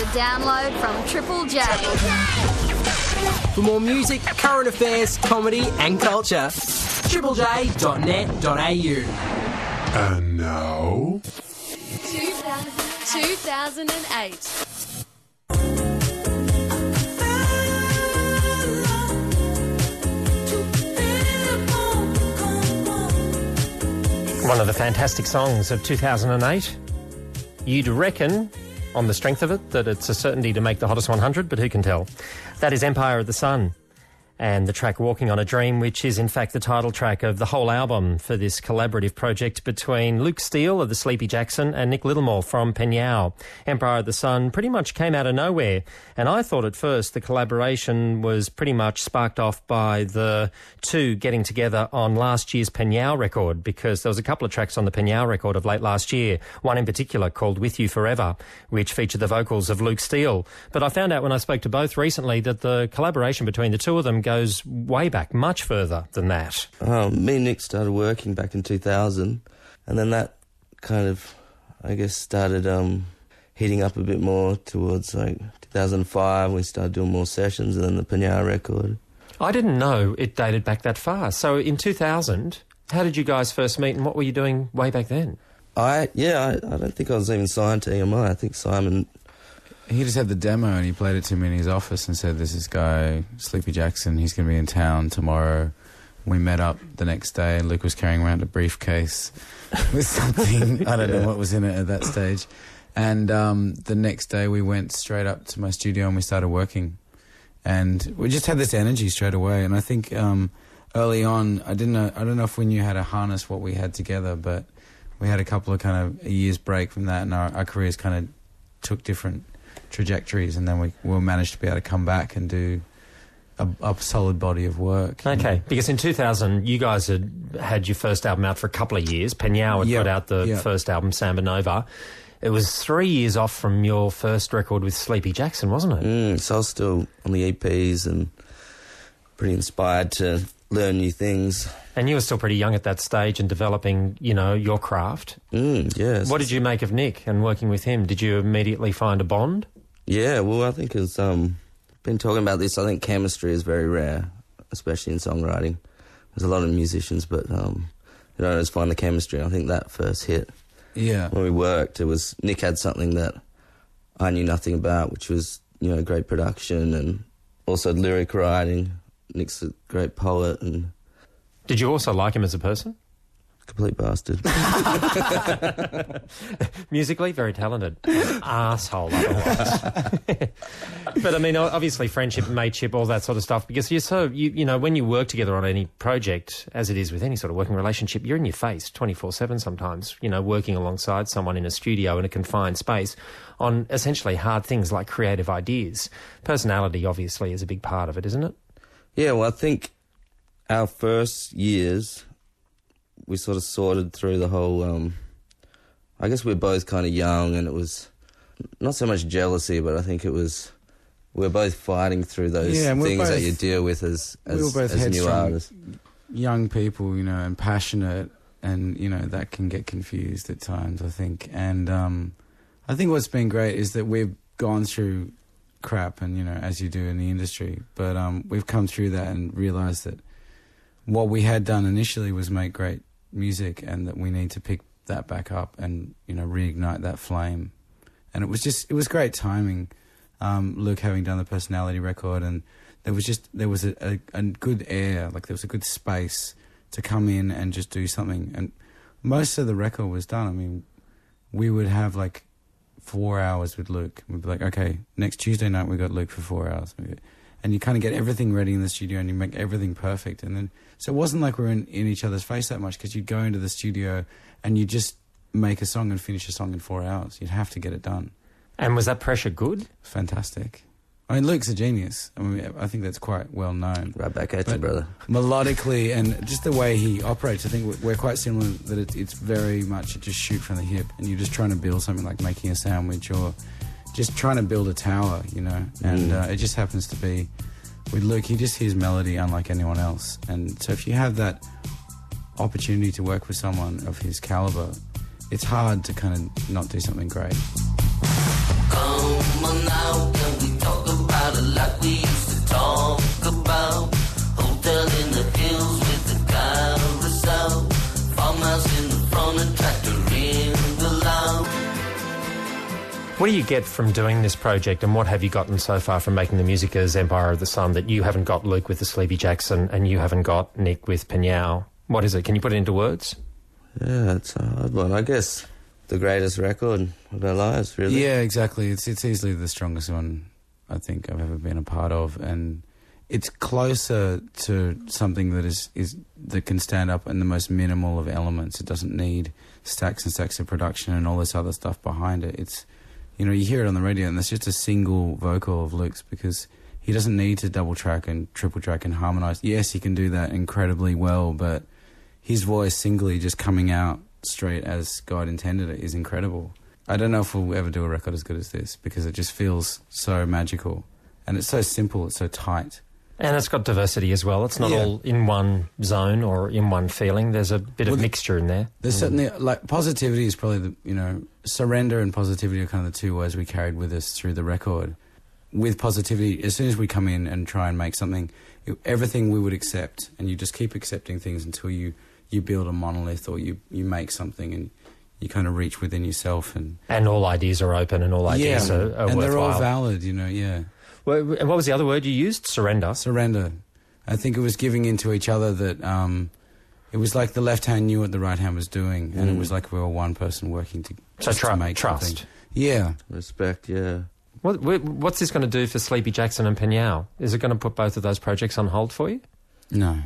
download from Triple J. For more music, current affairs, comedy and culture, triplej.net.au. And now... 2008. One of the fantastic songs of 2008. You'd reckon, on the strength of it, that it's a certainty to make the Hottest 100, but who can tell? That is Empire of the Sun and the track Walking on a Dream, which is in fact the title track of the whole album for this collaborative project between Luke Steele of the Sleepy Jackson and Nick Littlemore from Pnau. Empire of the Sun pretty much came out of nowhere, and I thought at first the collaboration was pretty much sparked off by the two getting together on last year's Pnau record, because there was a couple of tracks on the Pnau record of late last year, one in particular called With You Forever, which featured the vocals of Luke Steele. But I found out when I spoke to both recently that the collaboration between the two of them goes way back, much further than that. Me and Nick started working back in 2000, and then that kind of, I guess, started heating up a bit more towards like 2005. We started doing more sessions, and then the Pnau record. I didn't know it dated back that far. So in 2000, how did you guys first meet, and what were you doing way back then? I don't think I was even signed to EMI. I think Simon... He just had the demo and he played it to me in his office and said, "This is guy, Sleepy Jackson, he's going to be in town tomorrow." We met up the next day and Luke was carrying around a briefcase with something, I don't know what was in it at that stage. And the next day we went straight up to my studio and we started working. And we just had this energy straight away. And I think early on, I don't know if we knew how to harness what we had together, but we had a couple of kind of a year's break from that, and our careers kind of took different trajectories, and then we managed to be able to come back and do a solid body of work. Okay, because in 2000 you guys had your first album out for a couple of years. Pnau had put out the first album, Samba Nova. It was 3 years off from your first record with Sleepy Jackson, wasn't it? So I was still on the EPs and pretty inspired to learn new things. And you were still pretty young at that stage and developing, you know, your craft. Yes. What did you make of Nick and working with him? Did you immediately find a bond? Yeah, well, I think it's been talking about this. I think chemistry is very rare, especially in songwriting. There's a lot of musicians, but you don't always find the chemistry. I think that first hit, when we worked, it was Nick had something that I knew nothing about, which was, you know, great production and also lyric writing. Nick's a great poet. And did you also like him as a person? Complete bastard. Musically, very talented. Asshole otherwise. But I mean, obviously friendship, mateship, all that sort of stuff, because you're so, you know, when you work together on any project, as it is with any sort of working relationship, you're in your face 24/7 sometimes, you know, working alongside someone in a studio in a confined space on essentially hard things like creative ideas. Personality, obviously, is a big part of it, isn't it? Yeah, well, I think our first years, we sort of sorted through the whole, I guess we're both kind of young, and it was not so much jealousy, but I think it was, we're both fighting through those things that you deal with as new artists. Young people, you know, and passionate, and, you know, that can get confused at times, I think. And I think what's been great is that we've gone through crap, and, you know, as you do in the industry, but we've come through that and realised that what we had done initially was make great music, and that we need to pick that back up and, you know, reignite that flame. And it was great timing, Luke having done the Personality record, and there was a good air, like there was a good space to come in and just do something. And most of the record was done. I mean, we would have like 4 hours with Luke. We'd be like, okay, next Tuesday night we got Luke for 4 hours. And you kind of get everything ready in the studio and you make everything perfect. And then, so it wasn't like we were in each other's face that much, because you'd go into the studio and you just make a song and finish a song in 4 hours. You'd have to get it done. And was that pressure good? Fantastic. I mean, Luke's a genius. I mean, I think that's quite well known. Right back at you, brother. Melodically and just the way he operates, I think we're quite similar, that it's very much just shoot from the hip, and you're just trying to build something like making a sandwich or just trying to build a tower, you know. And it just happens to be, with Luke, he just hears melody unlike anyone else. And so if you have that opportunity to work with someone of his calibre, it's hard to kind of not do something great. Come on now. What do you get from doing this project, and what have you gotten so far from making the music as Empire of the Sun that you haven't got, Luke, with the Sleepy Jackson, and you haven't got, Nick, with Pnau? What is it? Can you put it into words? Yeah, it's a hard one. I guess the greatest record of our lives, really. Yeah, exactly. It's easily the strongest one I think I've ever been a part of, and it's closer to something that is that can stand up in the most minimal of elements. It doesn't need stacks and stacks of production and all this other stuff behind it. It's, you know, you hear it on the radio and there's just a single vocal of Luke's, because he doesn't need to double track and triple track and harmonise. Yes, he can do that incredibly well, but his voice singly just coming out straight as God intended it is incredible. I don't know if we'll ever do a record as good as this, because it just feels so magical. And it's so simple, it's so tight. And it's got diversity as well. It's not all in one zone or in one feeling. There's a bit of mixture in there. There's certainly, like, positivity is probably the, you know, surrender and positivity are kind of the two words we carried with us through the record. With positivity, as soon as we come in and try and make something, everything we would accept, and you just keep accepting things until you build a monolith, or you make something and you kind of reach within yourself. And all ideas are open, and all ideas are worthwhile. And they're all valid, you know, yeah. Well, and what was the other word you used? Surrender. Surrender. I think it was giving into each other that it was like the left hand knew what the right hand was doing, and it was like we were one person working to make trust. Something. Yeah. Respect, yeah. What's this going to do for Sleepy Jackson and Pnau? Is it going to put both of those projects on hold for you? No.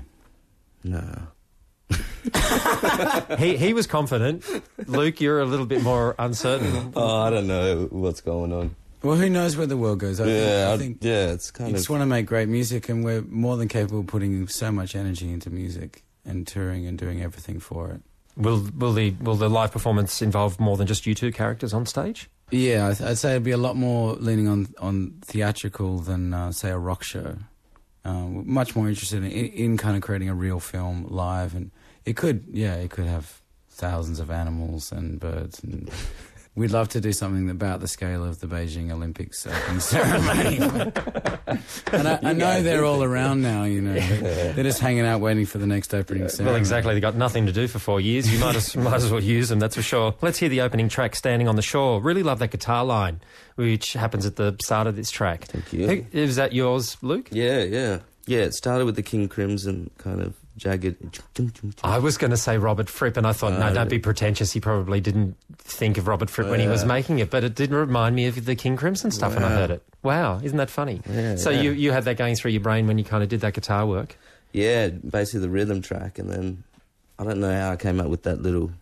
He was confident. Luke, you're a little bit more uncertain. Oh, I don't know what's going on. Well, who knows where the world goes? I think it's kind of... You just want to make great music, and we're more than capable of putting so much energy into music and touring and doing everything for it. Will the live performance involve more than just you two characters on stage? Yeah, I'd say it'd be a lot more leaning on theatrical than, say, a rock show. Much more interested in kind of creating a real film live, and it could have thousands of animals and birds, and we'd love to do something about the scale of the Beijing Olympics opening ceremony. And I know they're all around now, you know. They're just hanging out waiting for the next opening ceremony. Well, exactly. They've got nothing to do for 4 years. You might as well use them, that's for sure. Let's hear the opening track, Standing on the Shore. Really love that guitar line, which happens at the start of this track. Thank you. Is that yours, Luke? Yeah, it started with the King Crimson kind of jagged... I was going to say Robert Fripp, and I thought, no, don't be pretentious. He probably didn't think of Robert Fripp when he was making it, but it did remind me of the King Crimson stuff when I heard it. Wow, isn't that funny? Yeah, so you had that going through your brain when you kind of did that guitar work? Yeah, basically the rhythm track, and then I don't know how I came up with that little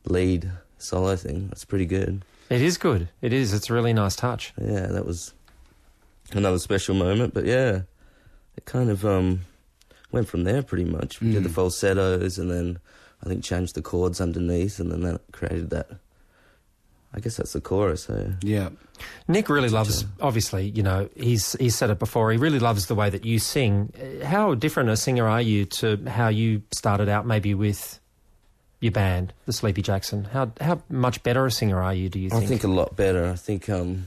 lead solo thing. That's pretty good. It is good. It is. It's a really nice touch. Yeah, that was another special moment, but yeah, it kind of... went from there pretty much. We did the falsettos, and then I think changed the chords underneath, and then that created that. I guess that's the chorus. So. Yeah. Nick really loves, obviously, you know, he's said it before, he really loves the way that you sing. How different a singer are you to how you started out maybe with your band, the Sleepy Jackson? How much better a singer are you, do you think? I think a lot better. I think over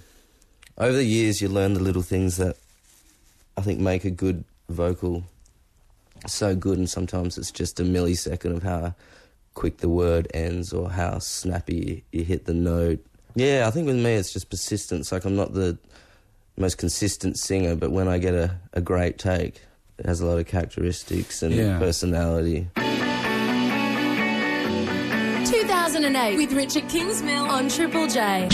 the years you learn the little things that I think make a good vocal so good, and sometimes it's just a millisecond of how quick the word ends or how snappy you hit the note. Yeah, I think with me it's just persistence. Like, I'm not the most consistent singer, but when I get a great take, it has a lot of characteristics and personality. 2008 with Richard Kingsmill on Triple J.